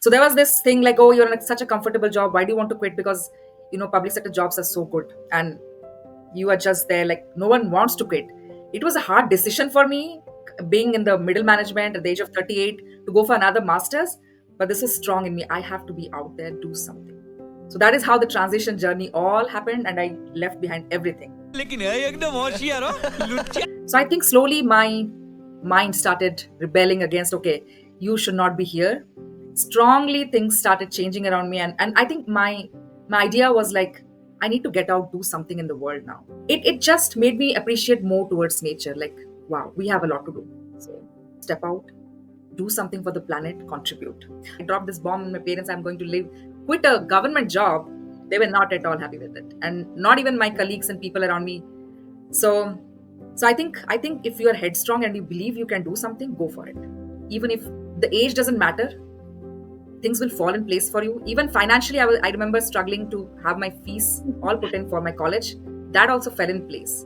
So there was this thing like, oh, you're in such a comfortable job. Why do you want to quit? Because public sector jobs are so good, and you are just there. Like no one wants to quit. It was a hard decision for me, being in the middle management at the age of 38, to go for another master's. But this is strong in me. I have to be out there, do something. So that is how the transition journey all happened, and I left behind everything. लेकिन है एकदम होशियार हो लुच्चा So I think slowly my mind started rebelling against, okay, you should not be here. Strongly things started changing around me, and I think my idea was like, I need to get out, do something in the world now. It just made me appreciate more towards nature. Like, wow, we have a lot to do. So step out, do something for the planet, contribute. I dropped this bomb on my parents, I'm going to live, quit a government job. They were not at all happy with it. And not even my colleagues and people around me. So I think if you're headstrong and you believe you can do something, go for it. Even if the age doesn't matter, things will fall in place for you. Even financially, I remember struggling to have my fees all put in for my college. That also fell in place.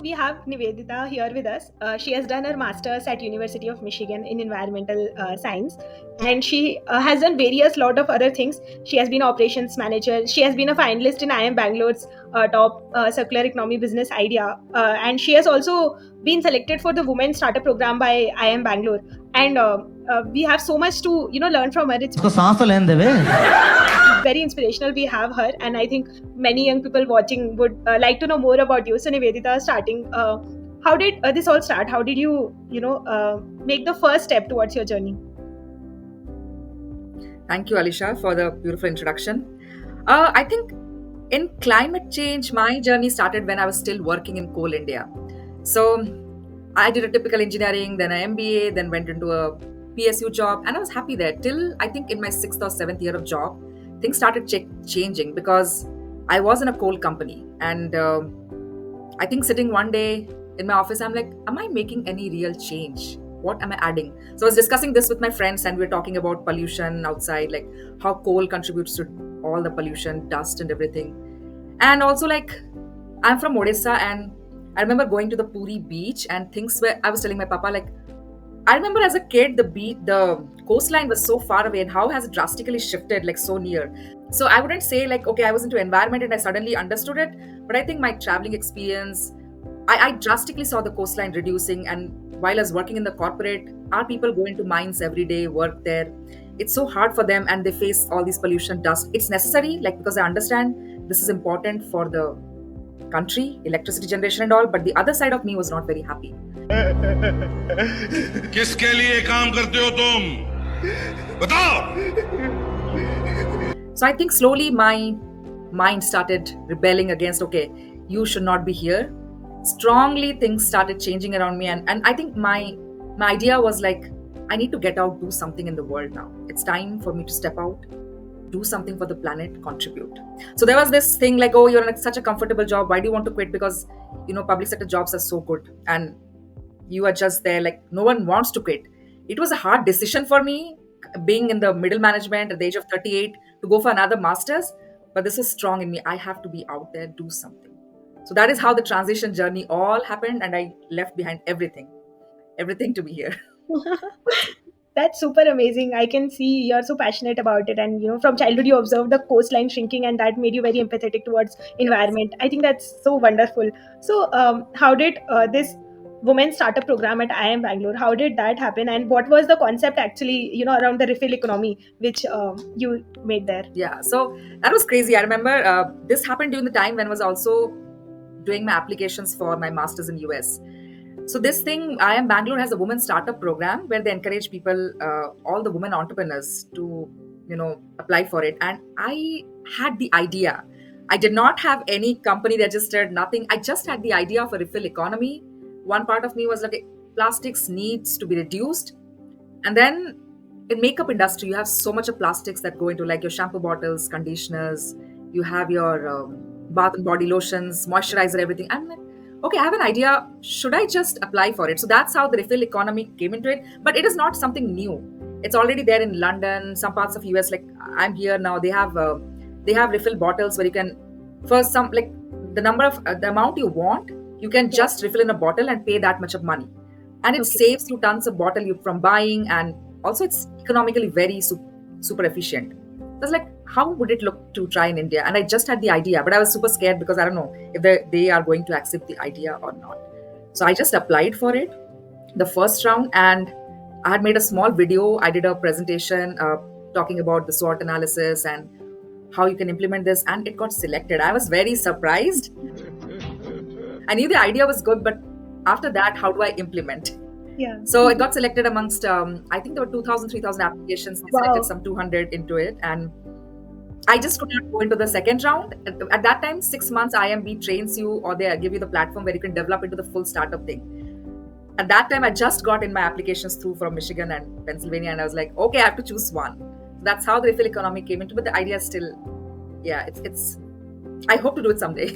We have Nivedita here with us. She has done her master's at University of Michigan in environmental science, and she has done various lot of other things. She has been operations manager. She has been a finalist in IIM Bangalore's top circular economy business idea, and she has also been selected for the Women Startup Program by IIM Bangalore. And we have so much to learn from her. It's उसको सांस तो लेने देवे very inspirational. We have her, and I think many young people watching would like to know more about you. So Nivedita, starting, how did this all start? How did you make the first step towards your journey? Thank you, Alisha, for the beautiful introduction. I think in climate change, my journey started when I was still working in Coal India. So I did a typical engineering, then an MBA, then went into a PSU job, and I was happy there till I think in my 6th or 7th year of job, things started changing because I was in a coal company. And I think sitting one day in my office, I'm like, am I making any real change? What am I adding? So I was discussing this with my friends, and we were talking about pollution outside, like how coal contributes to all the pollution, dust, and everything. And also, like, I'm from Odisha, and I remember going to the Puri beach, and things were, I was telling my papa, like, I remember as a kid, the coastline was so far away, and how has it drastically shifted, like so near. So I wouldn't say like, okay, I was into environment and I suddenly understood it, but I think my traveling experience, I drastically saw the coastline reducing. And while I was working in the corporate, our people go into mines every day, work there. It's so hard for them, and they face all these pollution, dust. It's necessary, like, because I understand this is important for the country, electricity generation and all, but the other side of me was not very happy. किसके लिए काम करते हो तुम बताओ So I think slowly my mind started rebelling against, okay, you should not be here. Strongly things started changing around me, and I think my idea was like, I need to get out, do something in the world now. It's time for me to step out, do something for the planet, contribute. So there was this thing like, oh, you're in such a comfortable job. Why do you want to quit? Because public sector jobs are so good, and you are just there. Like no one wants to quit. It was a hard decision for me, being in the middle management at the age of 38, to go for another master's. But this is strong in me. I have to be out there, do something. So that is how the transition journey all happened, and I left behind everything to be here. That's super amazing. I can see you're so passionate about it, and from childhood you observed the coastline shrinking, and that made you very empathetic towards environment. I think that's so wonderful. So, how did this women startup program at IIM Bangalore? How did that happen, and what was the concept actually? Around the refill economy, which you made there. Yeah, so that was crazy. I remember this happened during the time when I was also doing my applications for my master's in US. So this thing, IIM Bangalore has a women startup program where they encourage people, all the women entrepreneurs, to apply for it. And I had the idea. I did not have any company registered, nothing. I just had the idea of a refill economy. One part of me was like, plastics needs to be reduced. And then in makeup industry, you have so much of plastics that go into like your shampoo bottles, conditioners, you have your bath and body lotions, moisturizer, everything. I'm like, okay, I have an idea. Should I just apply for it? So that's how the refill economy came into it. But it is not something new. It's already there in London, some parts of US. Like I'm here now, they have refill bottles where you can first some like the amount you want, you can just refill in a bottle and pay that much of money, and it Okay. saves you tons of bottle you from buying, and also it's economically very super efficient. I was like, how would it look to try in India? And I just had the idea, but I was super scared because I don't know if they are going to accept the idea or not. So I just applied for it the first round, and I had made a small video. I did a presentation talking about the SWOT analysis and how you can implement this, and it got selected. I was very surprised. I knew the idea was good, but after that, how do I implement? Yeah. So it got selected amongst, I think there were 2,000, 3,000 applications. They Wow. selected some 200 into it. And I just could not go into the second round. At that time, 6 months IMB trains you, or they give you the platform where you can develop into the full startup thing. At that time, I just got in my applications through from Michigan and Pennsylvania, and I was like, okay, I have to choose one. That's how the refill economy came into. But the idea is still, yeah, it's. I hope to do it someday.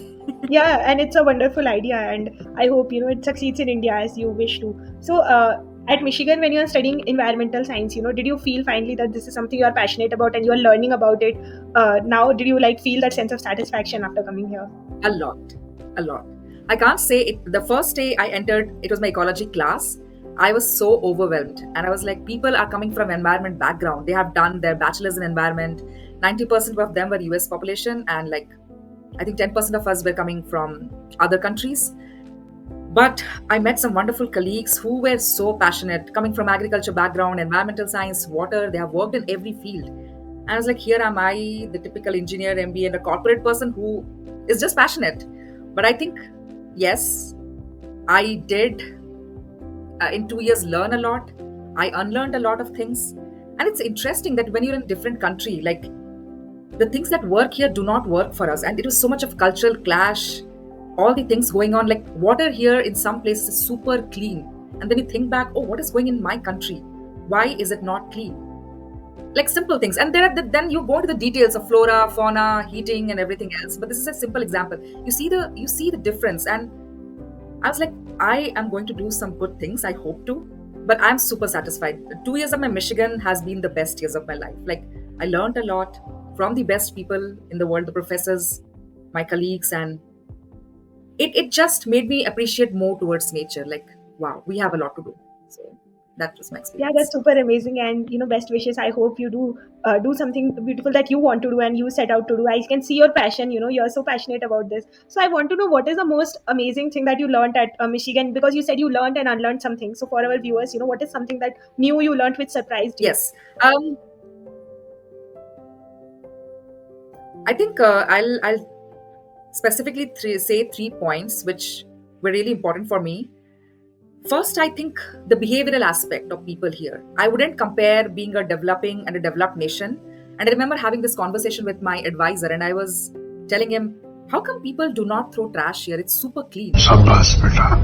Yeah, and it's a wonderful idea, and I hope it succeeds in India as you wish to. So at Michigan, when you are studying environmental science, did you feel finally that this is something you are passionate about and you are learning about it now? Did you feel that sense of satisfaction after coming here? A lot. I can't say it. The first day I entered, it was my ecology class. I was so overwhelmed, and I was like, people are coming from environment background. They have done their bachelor's in environment. 90% of them were US population, and I think 10% of us were coming from other countries. But I met some wonderful colleagues who were so passionate, coming from agriculture background, environmental science, water. They have worked in every field. And I was like, here am I, the typical engineer, MBA, and a corporate person who is just passionate. But I think, yes, I did in 2 years learn a lot. I unlearned a lot of things. And it's interesting that when you're in a different country, the things that work here do not work for us. And it was so much of cultural clash, all the things going on. Like water here in some places is super clean. And then you think back, oh, what is going in my country? Why is it not clean? Like simple things. And then you go into the details of flora, fauna, heating, and everything else. But this is a simple example. You see the difference. And I was like, I am going to do some good things. I hope to. But I'm super satisfied. 2 years of my Michigan has been the best years of my life. I learned a lot from the best people in the world, the professors, my colleagues, and it just made me appreciate more towards nature. Wow, we have a lot to do. So that was my experience. Yeah, that's super amazing, and best wishes. I hope you do something beautiful that you want to do and you set out to do. I can see your passion. You're so passionate about this. So I want to know, what is the most amazing thing that you learned at Michigan, because you said you learned and unlearned something. So for our viewers, what is something that new you learned which surprised you? Yes. I think I'll specifically say 3 points which were really important for me. First, I think the behavioral aspect of people here. I wouldn't compare being a developing and a developed nation. And I remember having this conversation with my advisor, and I was telling him, how come people do not throw trash here? It's super clean. शाबाश बेटा.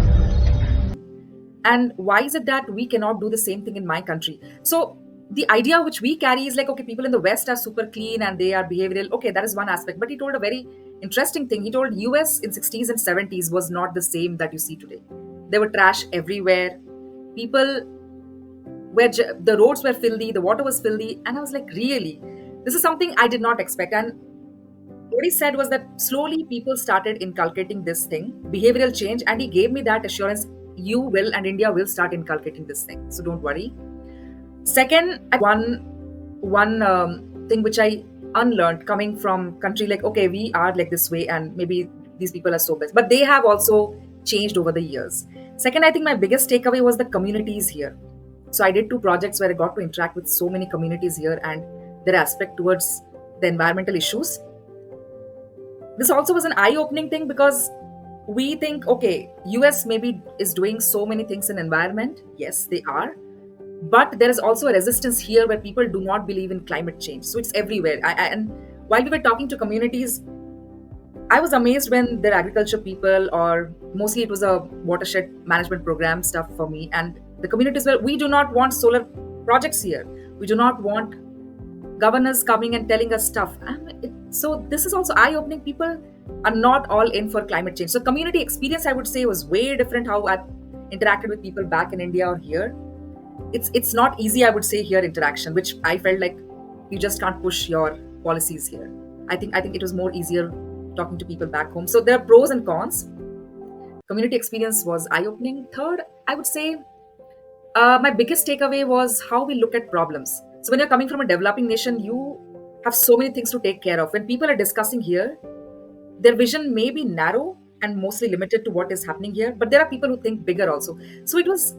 And why is it that we cannot do the same thing in my country? So the idea which we carry is okay, people in the West are super clean and they are behavioral. Okay, that is one aspect. But he told a very interesting thing. He told US in 60s and 70s was not the same that you see today. There were trash everywhere. People the roads were filthy, the water was filthy. And I was like, really? This is something I did not expect. And what he said was that slowly people started inculcating this thing, behavioral change. And he gave me that assurance, you will and India will start inculcating this thing. So don't worry. Second, one thing which I unlearned coming from country okay, we are this way and maybe these people are so best, but they have also changed over the years. Second, I think my biggest takeaway was the communities here. So I did 2 projects where I got to interact with so many communities here and their aspect towards the environmental issues. This also was an eye-opening thing because we think, okay, US maybe is doing so many things in environment. Yes, they are. But there is also a resistance here where people do not believe in climate change. So it's everywhere. And while we were talking to communities, I was amazed when their agriculture people, or mostly it was a watershed management program stuff for me. And the communities were, we do not want solar projects here. We do not want governors coming and telling us stuff. So this is also eye-opening. People are not all in for climate change. So community experience, I would say, was way different how I interacted with people back in India or here. It's not easy, I would say, here interaction, which I felt like you just can't push your policies here. I think it was more easier talking to people back home. So there are pros and cons. Community experience was eye-opening. Third, I would say my biggest takeaway was how we look at problems. So when you're coming from a developing nation, you have so many things to take care of. When people are discussing here, their vision may be narrow and mostly limited to what is happening here, but there are people who think bigger also. So it was,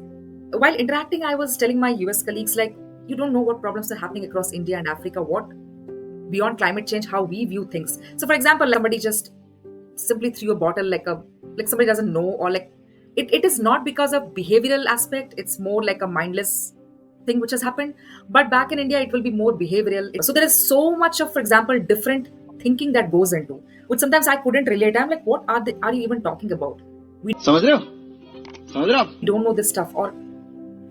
while interacting, I was telling my US colleagues, like, you don't know what problems are happening across India and Africa, what beyond climate change, how we view things. So for example, somebody just simply threw a bottle, like somebody doesn't know, or like it is not because of behavioral aspect, it's more like a mindless thing which has happened. But back in India, it will be more behavioral. So there is so much of, for example, different thinking that goes into, which sometimes I couldn't relate. I'm like, what are you even talking about? We समझ रहे हो समझ रहे हो आप don't know this stuff, or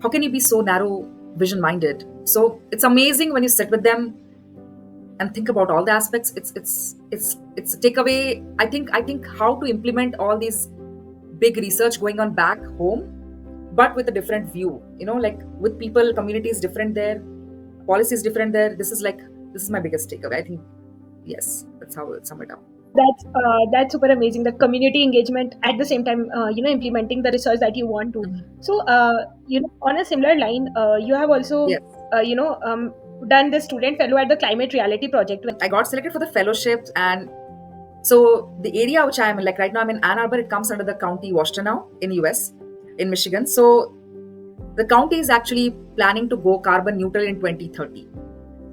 how can you be so narrow vision minded? So it's amazing when you sit with them and think about all the aspects. It's a takeaway. I think how to implement all these big research going on back home, but with a different view. Like with people, community is different there, policy is different there. This is my biggest takeaway. I think yes, that's how I'll sum it up. That's super amazing. The community engagement at the same time, implementing the research that you want to. So, on a similar line, you have also, Yes. done the student fellow at the Climate Reality Project. I got selected for the fellowship, and so the area which I am in, like right now, I'm in Ann Arbor. It comes under the county Washtenaw in US, in Michigan. So the county is actually planning to go carbon neutral in 2030.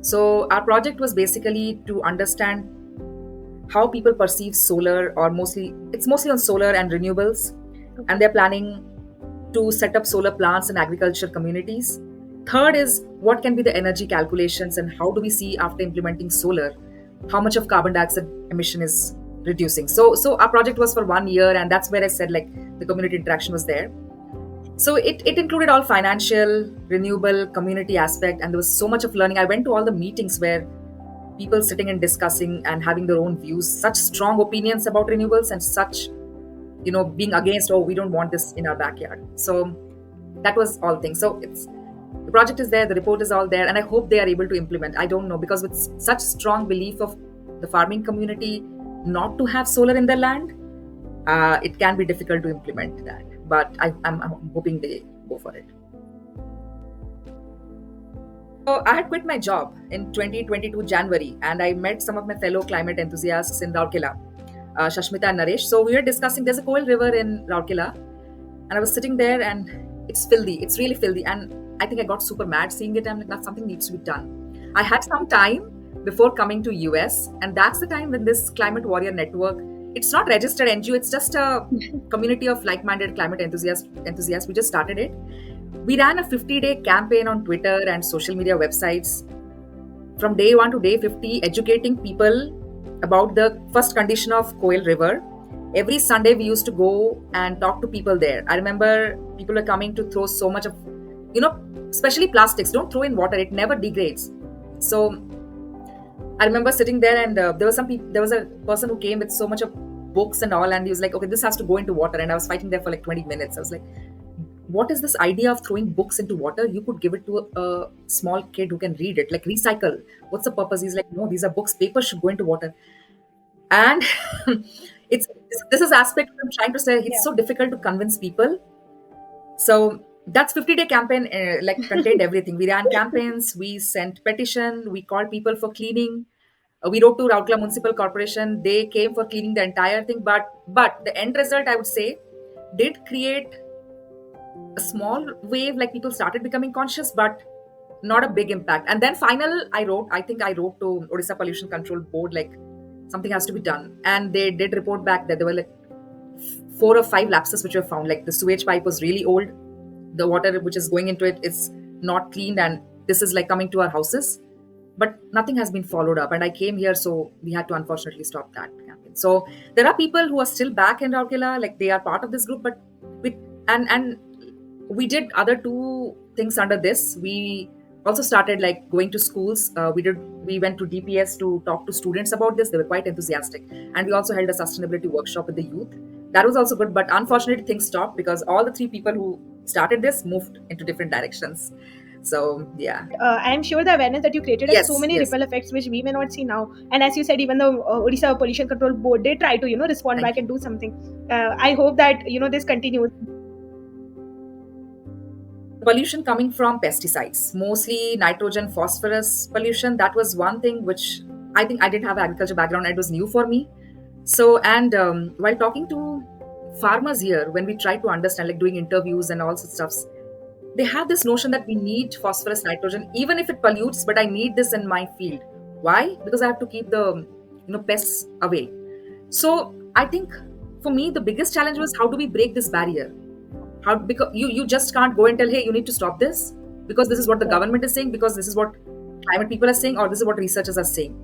So our project was basically to understand how people perceive solar, or it's mostly on solar and renewables, and they're planning to set up solar plants in agriculture communities. Third is what can be the energy calculations, and how do we see after implementing solar how much of carbon dioxide emission is reducing. So our project was for 1 year, and that's where I said like the community interaction was there. So it included all financial, renewable, community aspect, and there was so much of learning. I went to all the meetings where people sitting and discussing and having their own views, such strong opinions about renewables, and such, being against, oh, we don't want this in our backyard. So that was all things. So the project is there, the report is all there, and I hope they are able to implement. I don't know, because with such strong belief of the farming community not to have solar in their land, it can be difficult to implement that. But I'm hoping they go for it. So I had quit my job in 2022 January, and I met some of my fellow climate enthusiasts in Rourkela, Shashmita and Naresh. So we were discussing, there's a Koel river in Rourkela, and I was sitting there, and it's filthy. It's really filthy. And I think I got super mad seeing it. I'm like, that something needs to be done. I had some time before coming to US, and that's the time when this Climate Warrior Network, it's not registered NGO, it's just a community of like-minded climate enthusiasts. We just started it. We ran a 50-day campaign on Twitter and social media websites from day 1 to day 50, educating people about the first condition of Koel River. Every Sunday, we used to go and talk to people there. I remember people were coming to throw so much of, especially plastics. Don't throw in water; it never degrades. So I remember sitting there, and there was a person who came with so much of books and all, and he was like, "Okay, this has to go into water." And I was fighting there for like 20 minutes. I was like, what is this idea of throwing books into water? You could give it to a small kid who can read it, like recycle. What's the purpose? He's like, no, these are books. Paper should go into water. And this is aspect I'm trying to say. It's so difficult to convince people. So that's 50-day campaign, contained everything. We ran campaigns, we sent petition, we called people for cleaning. We wrote to Rourkela Municipal Corporation. They came for cleaning the entire thing. But the end result, I would say, did create a small wave, like people started becoming conscious, but not a big impact. And then I wrote to Odisha Pollution Control Board, like something has to be done. And they did report back that there were like 4 or 5 lapses which were found. Like the sewage pipe was really old. The water which is going into it is not cleaned, and this is like coming to our houses. But nothing has been followed up. And I came here, so we had to unfortunately stop that campaign. So there are people who are still back in Rourkela, like they are part of this group, but we did other 2 things under this. We also started like going to schools. We went to DPS to talk to students about this. They were quite enthusiastic. And we also held a sustainability workshop with the youth. That was also good, but unfortunately things stopped because all the 3 people who started this moved into different directions. So yeah. I'm sure the awareness that you created has so Yes, many yes. ripple effects which we may not see now. And as you said, even the Odisha Pollution Control Board, they try to respond Thank back you. and do something. I hope that this continues. Pollution coming from pesticides, mostly nitrogen, phosphorus pollution. That was one thing which I think I didn't have agriculture background. It was new for me. So, and while talking to farmers here, when we try to understand, like doing interviews and all such stuffs, they have this notion that we need phosphorus, nitrogen, even if it pollutes, but I need this in my field. Why? Because I have to keep the pests away. So I think for me the biggest challenge was how do we break this barrier? How, because you just can't go and tell, hey, you need to stop this because this is what the government is saying, because this is what climate people are saying, or this is what researchers are saying.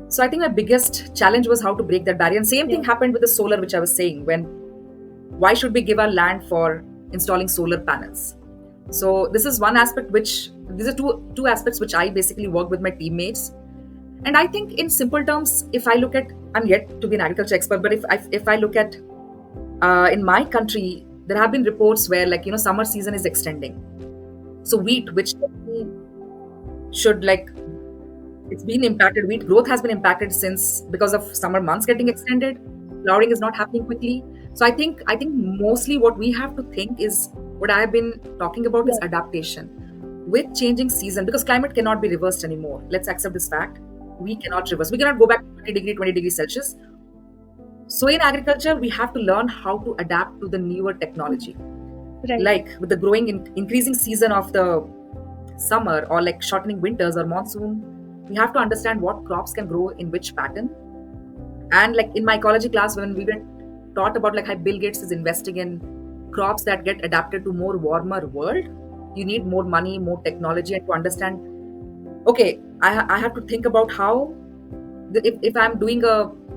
So I think my biggest challenge was how to break that barrier. And same thing happened with the solar, which I was saying, when why should we give our land for installing solar panels? So this is one aspect which these are two aspects which I basically work with my teammates. And I think in simple terms, if I look at, I'm yet to be an agriculture expert, but if I look at in my country, there have been reports where summer season is extending. So wheat, which should it's been impacted. Wheat growth has been impacted since because of summer months getting extended. Flowering is not happening quickly. So I think mostly what we have to think is what I have been talking about is adaptation with changing season, because climate cannot be reversed anymore. Let's accept this fact. We cannot reverse. We cannot go back to 20 degrees Celsius. So in agriculture, we have to learn how to adapt to the newer technology. Right. Like with the growing increasing season of the summer, or like shortening winters or monsoon, we have to understand what crops can grow in which pattern. And like in my ecology class, when we were taught about like how Bill Gates is investing in crops that get adapted to more warmer world, you need more money, more technology, and to understand, okay, I have to think about how if I'm doing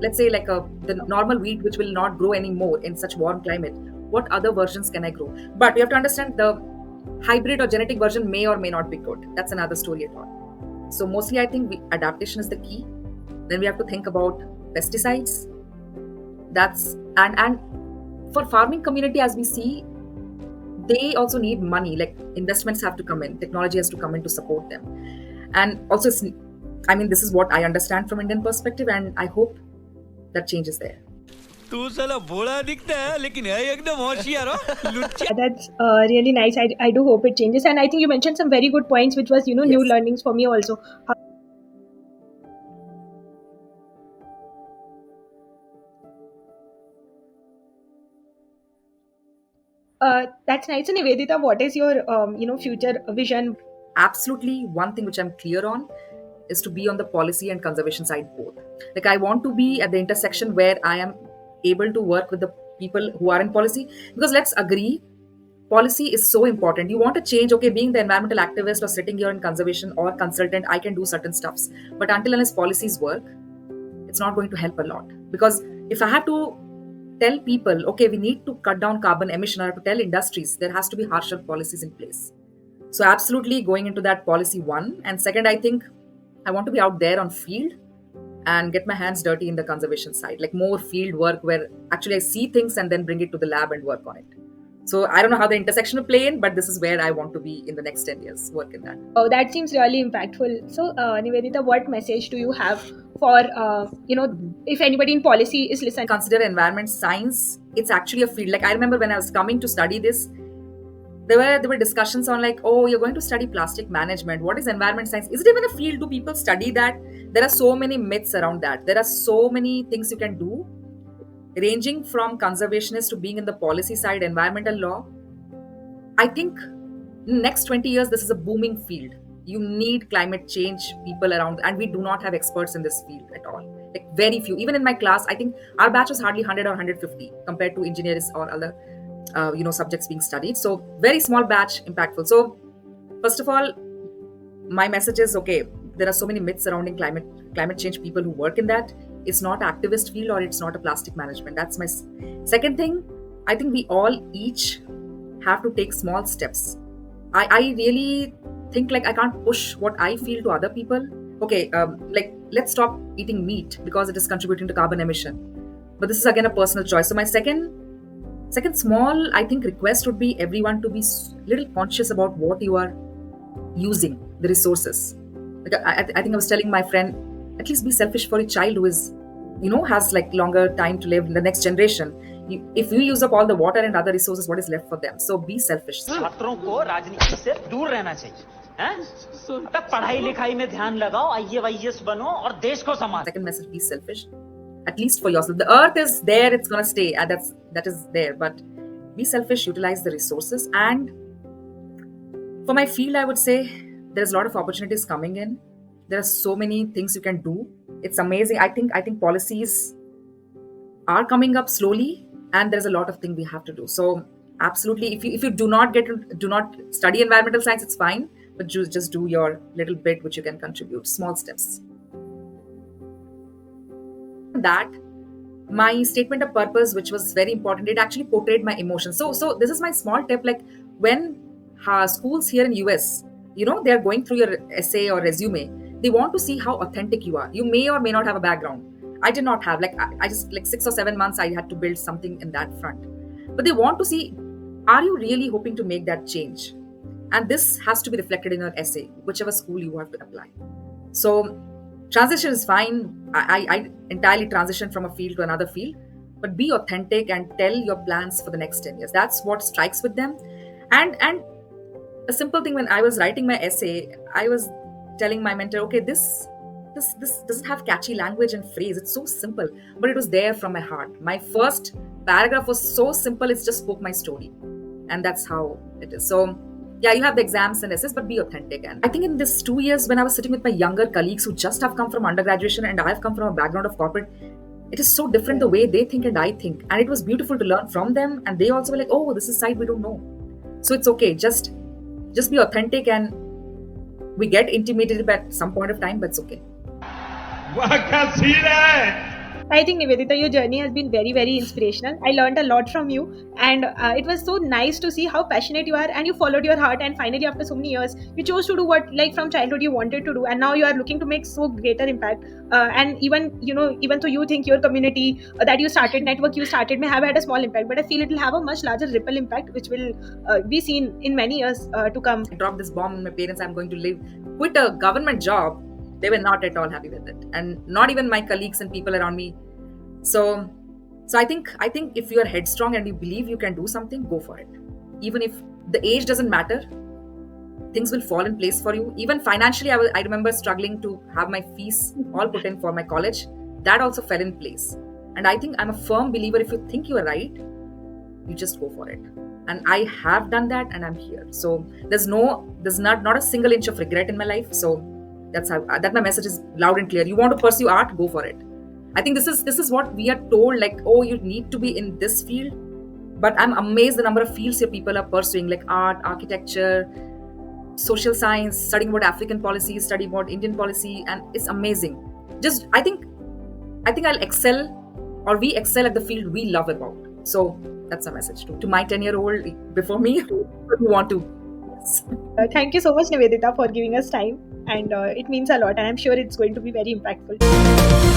let's say the normal wheat which will not grow anymore in such warm climate, what other versions can I grow? But we have to understand the hybrid or genetic version may or may not be good. That's another story at all. So mostly I think adaptation is the key. Then we have to think about pesticides. That's and for farming community, as we see, they also need money. Like investments have to come in, technology has to come in to support them. And also this is what I understand from Indian perspective, and I hope that change is there. तू साला भोला दिखता है लेकिन है एकदम होशियार हो लुच्चा. That's really nice. I do hope it changes. And I think you mentioned some very good points, which was new Yes. learnings for me also. That's nice. So Nivedita, what is your future vision? Absolutely, one thing which I'm clear on is to be on the policy and conservation side both. Like I want to be at the intersection where I am able to work with the people who are in policy, because let's agree, policy is so important. You want to change, okay, being the environmental activist or sitting here in conservation or consultant, I can do certain stuffs, but until unless policies work, it's not going to help a lot. Because if I have to tell people, okay, we need to cut down carbon emission, I have to tell industries there has to be harsher policies in place. So absolutely going into that policy, one. And second, I think I want to be out there on field and get my hands dirty in the conservation side, like more field work where actually I see things and then bring it to the lab and work on it. So I don't know how the intersection will play in, but this is where I want to be in the next 10 years, work in that. Oh, that seems really impactful. So, Nivedita, what message do you have for, if anybody in policy is listening? Consider environment science. It's actually a field. Like I remember when I was coming to study this, there were discussions on like, oh, you're going to study plastic management. What is environment science? Is it even a field? Do people study that? There are so many myths around that. There are so many things you can do, ranging from conservationist to being in the policy side, environmental law. I think in the next 20 years, this is a booming field. You need climate change people around, and we do not have experts in this field at all. Like very few. Even in my class, I think our batch was hardly 100 or 150 compared to engineers or other subjects being studied. So very small batch, impactful. So first of all, my message is, okay, there are so many myths surrounding climate change people who work in that. It's not activist field or it's not a plastic management. That's my second thing. I think we all each have to take small steps. I really think like I can't push what I feel to other people. Okay, like let's stop eating meat because it is contributing to carbon emission. But this is again a personal choice. So my second small, I think, request would be everyone to be little conscious about what you are using the resources. Like I think I was telling my friend, at least be selfish for a child who is, has like longer time to live in the next generation. If you use up all the water and other resources, what is left for them? So be selfish. छात्रों को राजनीति से दूर रहना चाहिए हैं? अबे पढ़ाई लिखाई में ध्यान लगाओ, आईएएस बनो और देश को संभालो. Second message: be selfish, at least for yourself. The earth is there; it's gonna stay, and that is there. But be selfish, utilize the resources. And for my field, I would say there's a lot of opportunities coming in. There are so many things you can do. It's amazing. I think policies are coming up slowly, and there's a lot of things we have to do. So absolutely, if you do not study environmental science, it's fine. But just do your little bit which you can contribute. Small steps. That my statement of purpose, which was very important, it actually portrayed my emotions. So this is my small tip. Like when schools here in US, they are going through your essay or resume. They want to see how authentic you are. You may or may not have a background. I did not have. Like I just, like 6 or 7 months, I had to build something in that front. But they want to see, are you really hoping to make that change? And this has to be reflected in your essay, whichever school you have to apply. So transition is fine. I entirely transitioned from a field to another field, but be authentic and tell your plans for the next 10 years. That's what strikes with them. And a simple thing, when I was writing my essay, I was telling my mentor, okay, this doesn't have catchy language and phrase. It's so simple, but it was there from my heart. My first paragraph was so simple, it just spoke my story. And that's how it is. So yeah, you have the exams and essays, but be authentic. And I think in this 2 years, when I was sitting with my younger colleagues who just have come from undergraduation and I've come from a background of corporate, it is so different the way they think and I think. And it was beautiful to learn from them. And they also were like, oh, this is side we don't know. So it's okay. Just be authentic, and we get intimidated at some point of time, but it's okay. वाह क्या scene है. I think, Nivedita, your journey has been very, very inspirational. I learned a lot from you, and it was so nice to see how passionate you are, and you followed your heart, and finally, after so many years, you chose to do what, like from childhood, you wanted to do, and now you are looking to make so greater impact. And even though you think your community that you started, network you started, may have had a small impact, but I feel it will have a much larger ripple impact, which will be seen in many years to come. I dropped this bomb on my parents. I'm going to quit a government job. They were not at all happy with it, and not even my colleagues and people around me. So I think if you are headstrong and you believe you can do something, go for it. Even if the age doesn't matter, things will fall in place for you. Even financially, I remember struggling to have my fees all put in for my college. That also fell in place. And I think I'm a firm believer, if you think you are right, you just go for it. And I have done that, and I'm here. So there's not a single inch of regret in my life. So that's my message is loud and clear. You want to pursue art, go for it. I think this is what we are told, like, oh, you need to be in this field. But I'm amazed the number of fields here people are pursuing, like art, architecture, social science, studying about African policies, studying about Indian policy, and it's amazing. Just I think I'll excel, or we excel at the field we love about. So that's a message to my 10-year-old before me who want to. Yes. Thank you so much, Nivedita, for giving us time, and it means a lot, and I'm sure it's going to be very impactful.